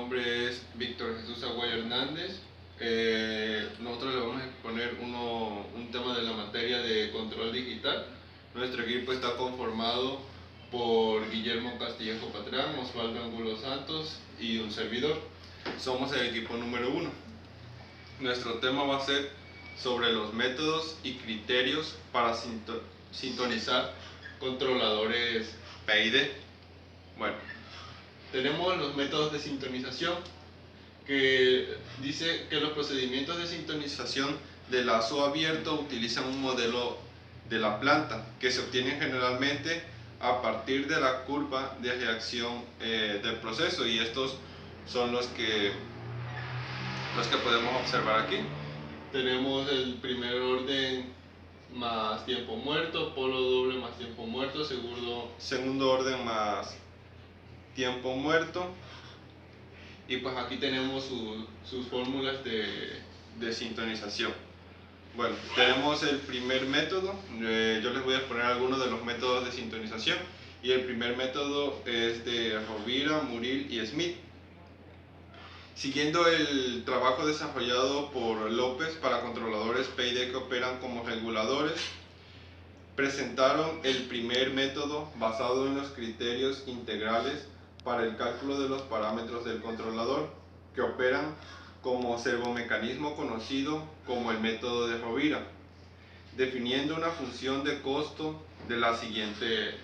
nombre es Víctor Jesús Aguayo Hernández. Nosotros le vamos a exponer un tema de la materia de control digital. Nuestro equipo está conformado por Guillermo Castillejo Patrán, Osvaldo Angulo Santos y un servidor. Somos el equipo número 1. Nuestro tema va a ser sobre los métodos y criterios para sintonizar controladores PID. Bueno, tenemos los métodos de sintonización, que dice que los procedimientos de sintonización de lazo abierto utilizan un modelo de la planta que se obtiene generalmente a partir de la curva de reacción del proceso, y estos son los que podemos observar aquí. Tenemos el primer orden más tiempo muerto, polo doble más tiempo muerto, segundo orden más tiempo muerto, y pues aquí tenemos sus fórmulas de sintonización. Bueno, tenemos el primer método. Yo les voy a exponer algunos de los métodos de sintonización, y el primer método es de Rovira, Muril y Smith. Siguiendo el trabajo desarrollado por López para controladores PID que operan como reguladores, presentaron el primer método basado en los criterios integrales para el cálculo de los parámetros del controlador, que operan como servomecanismo conocido como el método de Rovira, definiendo una función de costo de la siguiente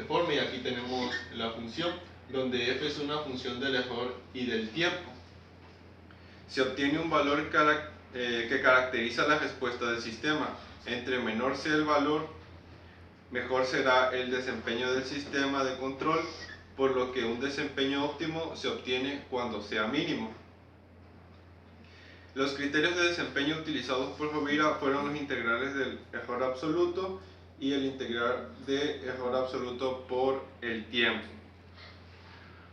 forma. Y aquí tenemos la función, donde f es una función del error y del tiempo. Se obtiene un valor que caracteriza la respuesta del sistema. Entre menor sea el valor, mejor será el desempeño del sistema de control, por lo que un desempeño óptimo se obtiene cuando sea mínimo. Los criterios de desempeño utilizados por Rovira fueron los integrales del error absoluto y el integral de error absoluto por el tiempo.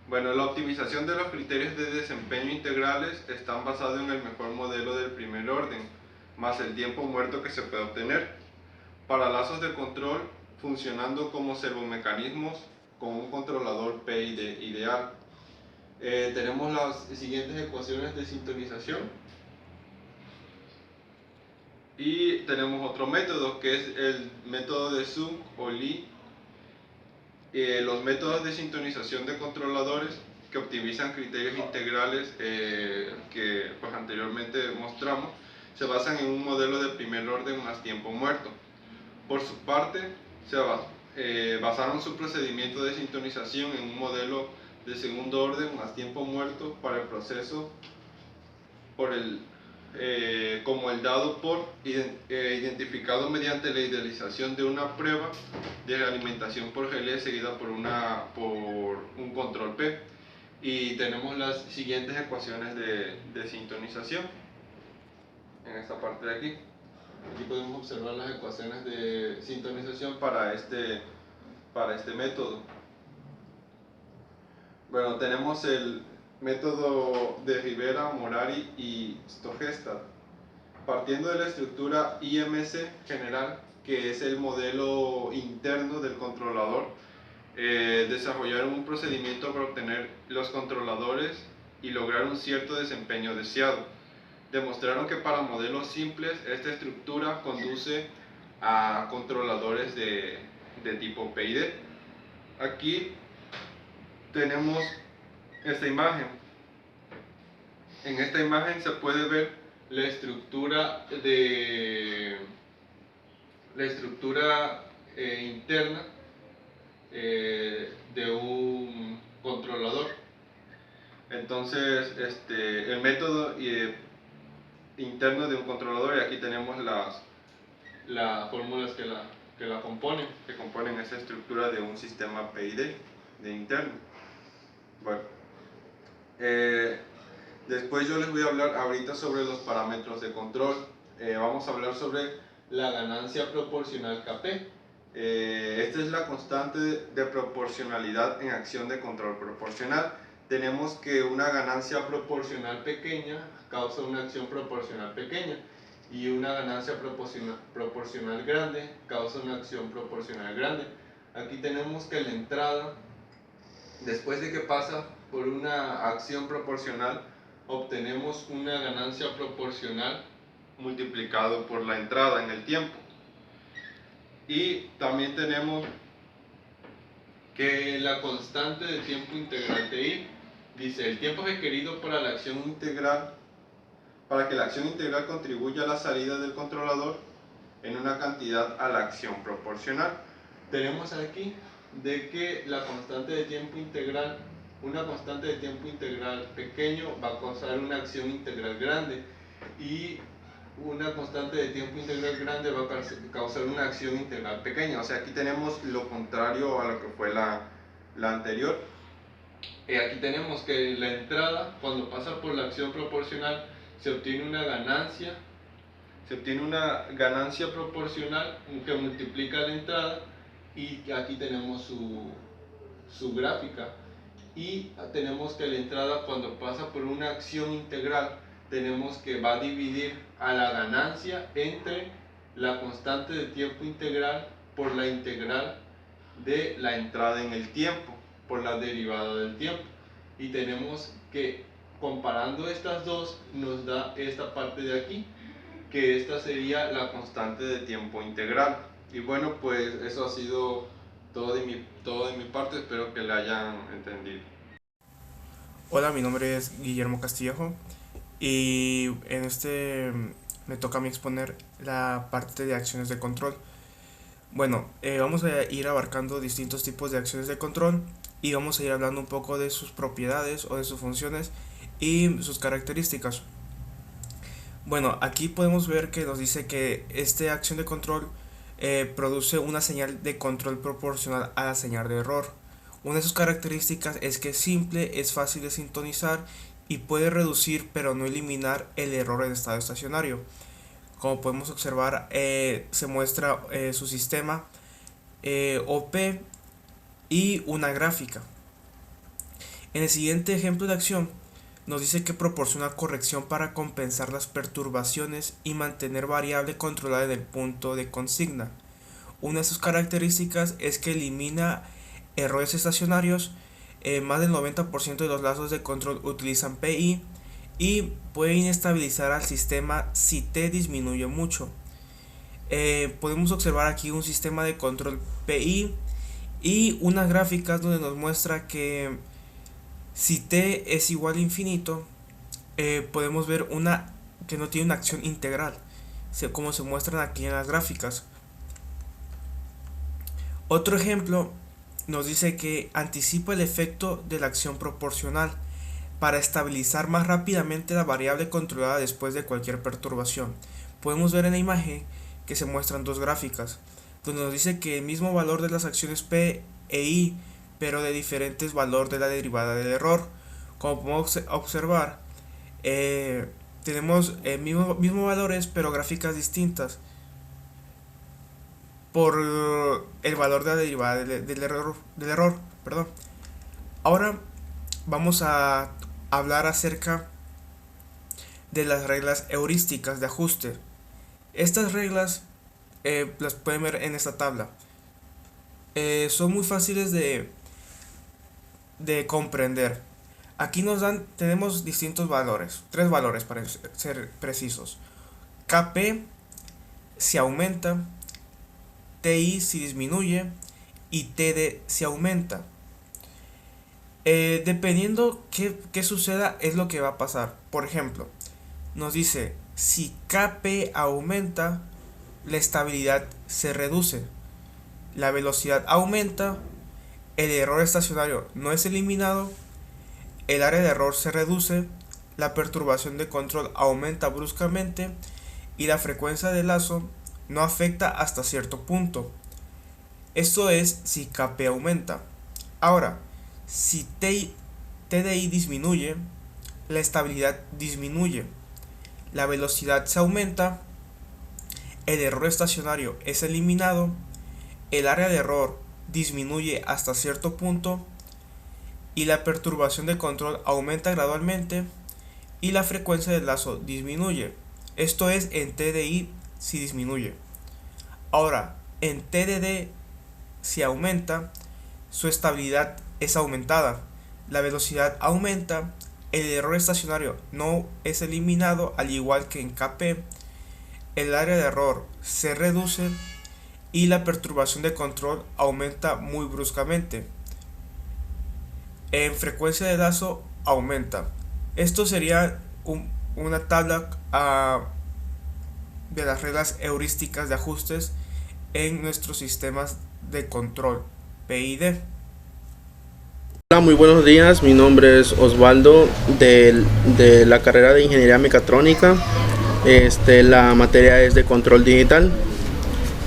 Bueno, la optimización de los criterios de desempeño integrales están basados en el mejor modelo del primer orden, más el tiempo muerto que se puede obtener, para lazos de control funcionando como servomecanismos con un controlador PID ideal. Tenemos las siguientes ecuaciones de sintonización, y tenemos otro método que es el método de Sunk o Lee. Los métodos de sintonización de controladores que optimizan criterios integrales que pues anteriormente mostramos se basan en un modelo de primer orden más tiempo muerto. Por su parte, basaron su procedimiento de sintonización en un modelo de segundo orden más tiempo muerto para el proceso como el dado por identificado mediante la idealización de una prueba de realimentación por relé seguida por un control P. Y tenemos las siguientes ecuaciones de sintonización en esta parte de aquí. Aquí podemos observar las ecuaciones de sintonización para este método. Bueno, tenemos el método de Rivera, Morari y Stogestad. Partiendo de la estructura IMC general, que es el modelo interno del controlador, desarrollaron un procedimiento para obtener los controladores y lograr un cierto desempeño deseado. Demostraron que para modelos simples esta estructura conduce a controladores de tipo PID. Aquí tenemos esta imagen. En esta imagen se puede ver la estructura interna de un controlador. Entonces, el método interno de un controlador, y aquí tenemos las fórmulas que componen esa estructura de un sistema PID de interno. Bueno, después yo les voy a hablar ahorita sobre los parámetros de control. Vamos a hablar sobre la ganancia proporcional Kp. Esta es la constante de proporcionalidad en acción de control proporcional. Tenemos que una ganancia proporcional pequeña causa una acción proporcional pequeña, y una ganancia proporcional grande causa una acción proporcional grande. Aquí tenemos que la entrada, después de que pasa por una acción proporcional, obtenemos una ganancia proporcional multiplicado por la entrada en el tiempo. Y también tenemos que la constante de tiempo integral de I dice el tiempo requerido para la acción integral, para que la acción integral contribuya a la salida del controlador en una cantidad a la acción proporcional. Tenemos aquí de que la constante de tiempo integral, una constante de tiempo integral pequeño va a causar una acción integral grande, y una constante de tiempo integral grande va a causar una acción integral pequeña. O sea, aquí tenemos lo contrario a lo que fue la anterior. Aquí tenemos que la entrada, cuando pasa por la acción proporcional, se obtiene una ganancia proporcional que multiplica la entrada, y aquí tenemos su gráfica. Y tenemos que la entrada, cuando pasa por una acción integral, tenemos que va a dividir a la ganancia entre la constante de tiempo integral por la integral de la entrada en el tiempo, por la derivada del tiempo. Y tenemos que, comparando estas dos, nos da esta parte de aquí, que esta sería la constante de tiempo integral. Y bueno, pues eso ha sido todo de mi parte, espero que la hayan entendido. Hola, mi nombre es Guillermo Castillejo y en me toca a mí exponer la parte de acciones de control. Bueno, vamos a ir abarcando distintos tipos de acciones de control y vamos a ir hablando un poco de sus propiedades o de sus funciones y sus características. Bueno, aquí podemos ver que nos dice que esta acción de control produce una señal de control proporcional a la señal de error. Una de sus características es que es simple, es fácil de sintonizar y puede reducir pero no eliminar el error en estado estacionario. Como podemos observar, se muestra su sistema OP y una gráfica. En el siguiente ejemplo de acción nos dice que proporciona corrección para compensar las perturbaciones y mantener variable controlada en el punto de consigna. Una de sus características es que elimina errores estacionarios. Más del 90% de los lazos de control utilizan PI y puede inestabilizar al sistema si T disminuye mucho. Podemos observar aquí un sistema de control PI y unas gráficas donde nos muestra que si T es igual a infinito, podemos ver una que no tiene una acción integral, como se muestran aquí en las gráficas. Otro ejemplo nos dice que anticipa el efecto de la acción proporcional para estabilizar más rápidamente la variable controlada después de cualquier perturbación. Podemos ver en la imagen que se muestran dos gráficas, donde nos dice que el mismo valor de las acciones P e I, pero de diferentes valor de la derivada del error. Como podemos observar, tenemos mismos valores, pero gráficas distintas por el valor de la derivada del error. Perdón. Ahora vamos a hablar acerca de las reglas heurísticas de ajuste. Estas reglas las pueden ver en esta tabla. Son muy fáciles de comprender. Aquí tenemos distintos valores, tres valores para ser precisos. KP si aumenta, TI si disminuye y TD si aumenta. Dependiendo qué suceda es lo que va a pasar. Por ejemplo, nos dice si KP aumenta, la estabilidad se reduce, la velocidad aumenta, el error estacionario no es eliminado, el área de error se reduce, la perturbación de control aumenta bruscamente y la frecuencia de lazo no afecta hasta cierto punto. Esto es si KP aumenta. Ahora, si TDI disminuye, la estabilidad disminuye, la velocidad se aumenta, el error estacionario es eliminado, el área de error disminuye hasta cierto punto y la perturbación de control aumenta gradualmente y la frecuencia del lazo disminuye. Esto es en TDI si disminuye. Ahora, en TDD si aumenta, su estabilidad es aumentada, la velocidad aumenta, el error estacionario no es eliminado al igual que en KP, el área de error se reduce y la perturbación de control aumenta muy bruscamente. En frecuencia de lazo aumenta. Esto sería una tabla de las reglas heurísticas de ajustes en nuestros sistemas de control PID. Hola, muy buenos días. Mi nombre es Osvaldo de la carrera de Ingeniería Mecatrónica. La materia es de control digital.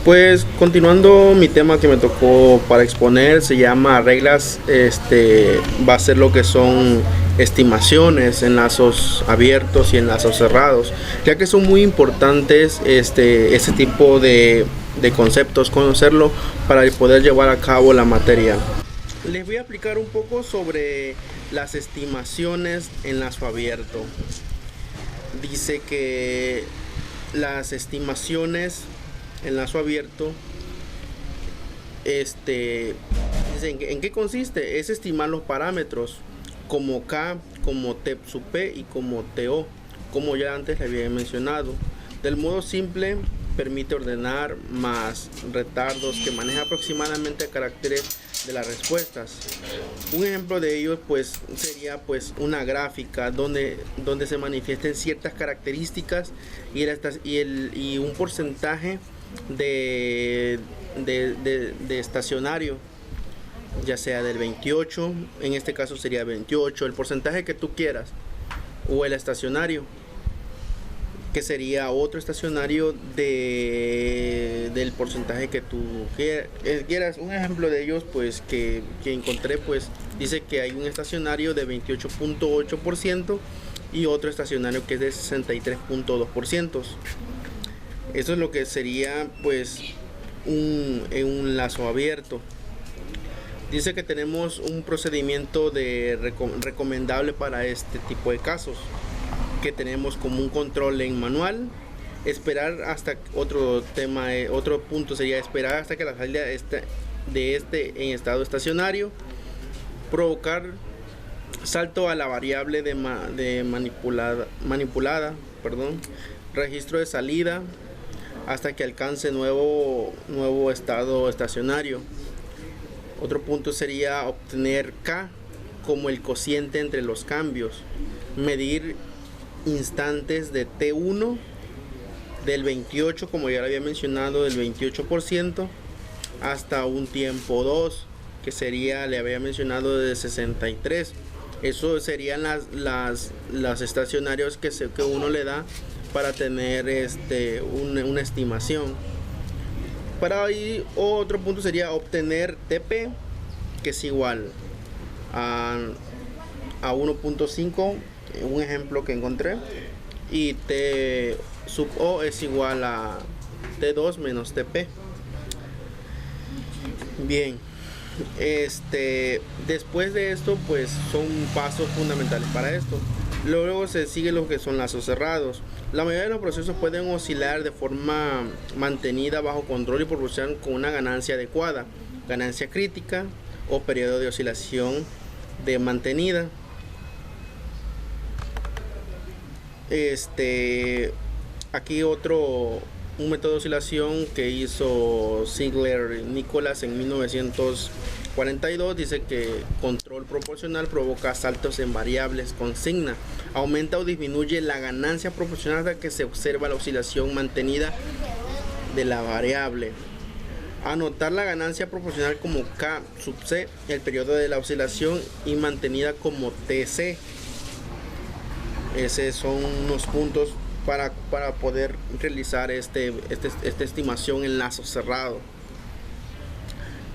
Pues continuando mi tema que me tocó para exponer, se llama reglas, va a ser lo que son estimaciones en lazos abiertos y en lazos cerrados, ya que son muy importantes ese tipo de conceptos, conocerlo para poder llevar a cabo la materia. Les voy a explicar un poco sobre las estimaciones en lazo abierto. Dice que las estimaciones en lazo abierto, dicen en qué consiste, es estimar los parámetros como K, como T sub P y como TO, como ya antes le había mencionado. Del modo simple permite ordenar más retardos que maneja aproximadamente caracteres de las respuestas. Un ejemplo de ello pues sería pues una gráfica donde se manifiesten ciertas características y un porcentaje de estacionario, ya sea del 28, en este caso sería 28, el porcentaje que tú quieras, o el estacionario, que sería otro estacionario del porcentaje que tú quieras. Un ejemplo de ellos pues que encontré, pues dice que hay un estacionario de 28.8% y otro estacionario que es de 63.2%. Eso es lo que sería pues un lazo abierto. Dice que tenemos un procedimiento recomendable para este tipo de casos, que tenemos como un control en manual, esperar hasta otro punto sería esperar hasta que la salida esté en estado estacionario, provocar salto a la variable manipulada, registro de salida hasta que alcance nuevo estado estacionario. Otro punto sería obtener K como el cociente entre los cambios, medir instantes de T1 del 28, como ya lo había mencionado, del 28% hasta un tiempo 2, que sería, le había mencionado, de 63. Eso serían las estacionarios que uno le da para tener una estimación. Para ahí otro punto sería obtener TP, que es igual a 1.5, un ejemplo que encontré, y T sub O es igual a T2 menos TP. Bien, después de esto pues son pasos fundamentales para esto. Luego se sigue lo que son lazos cerrados. La mayoría de los procesos pueden oscilar de forma mantenida bajo control y proporcionar con una ganancia adecuada, ganancia crítica o periodo de oscilación de mantenida. Aquí un método de oscilación que hizo Ziegler-Nicholas en 1942 dice que control proporcional provoca saltos en variables consigna, aumenta o disminuye la ganancia proporcional hasta que se observa la oscilación mantenida de la variable. Anotar la ganancia proporcional como K sub C, el periodo de la oscilación y mantenida como TC. Esos son unos puntos para poder realizar esta estimación en lazo cerrado.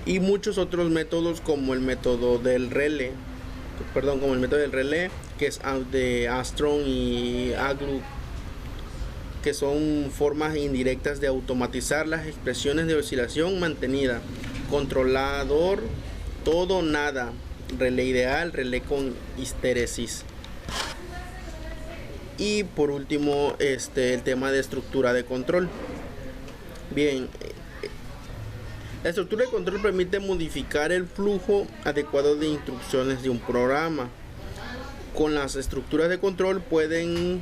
Y muchos otros métodos como el método del relé, que es de Armstrong y Aglu, que son formas indirectas de automatizar las expresiones de oscilación mantenida. Controlador, todo, nada. Relé ideal, relé con histeresis. Y por último, el tema de estructura de control. Bien, La estructura de control permite modificar el flujo adecuado de instrucciones de un programa. Con las estructuras de control puede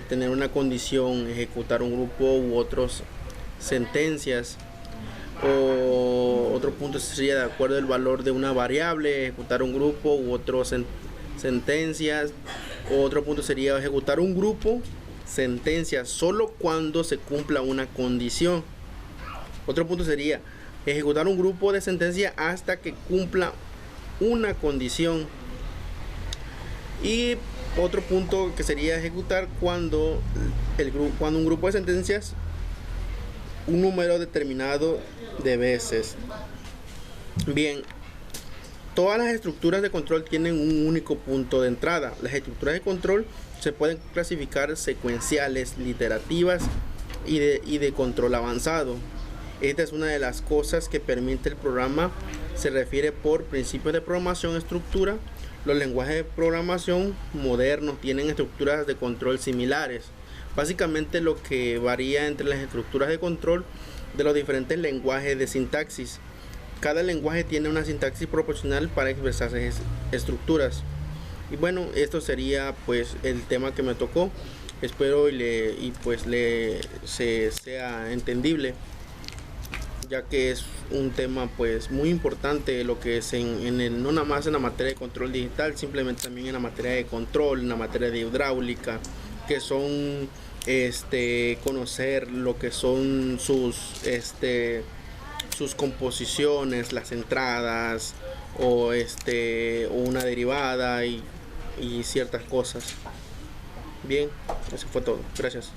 tener una condición, ejecutar un grupo u otras sentencias. O otro punto sería de acuerdo al valor de una variable, ejecutar un grupo u otras sentencias. Otro punto sería ejecutar un grupo, sentencias, solo cuando se cumpla una condición. Otro punto sería ejecutar un grupo de sentencias hasta que cumpla una condición. Y otro punto que sería ejecutar cuando un grupo de sentencias un número determinado de veces. Bien, todas las estructuras de control tienen un único punto de entrada. Las estructuras de control se pueden clasificar secuenciales, iterativas y de control avanzado. Esta es una de las cosas que permite el programa. Se refiere por principios de programación estructura. Los lenguajes de programación modernos tienen estructuras de control similares. Básicamente lo que varía entre las estructuras de control de los diferentes lenguajes de sintaxis. Cada lenguaje tiene una sintaxis proporcional para expresar estructuras. Y bueno, esto sería pues el tema que me tocó. Espero sea entendible, ya que es un tema pues muy importante, lo que es no nada más en la materia de control digital, simplemente también en la materia de control, en la materia de hidráulica, que son conocer lo que son sus composiciones, las entradas o una derivada y ciertas cosas. Bien, eso fue todo. Gracias.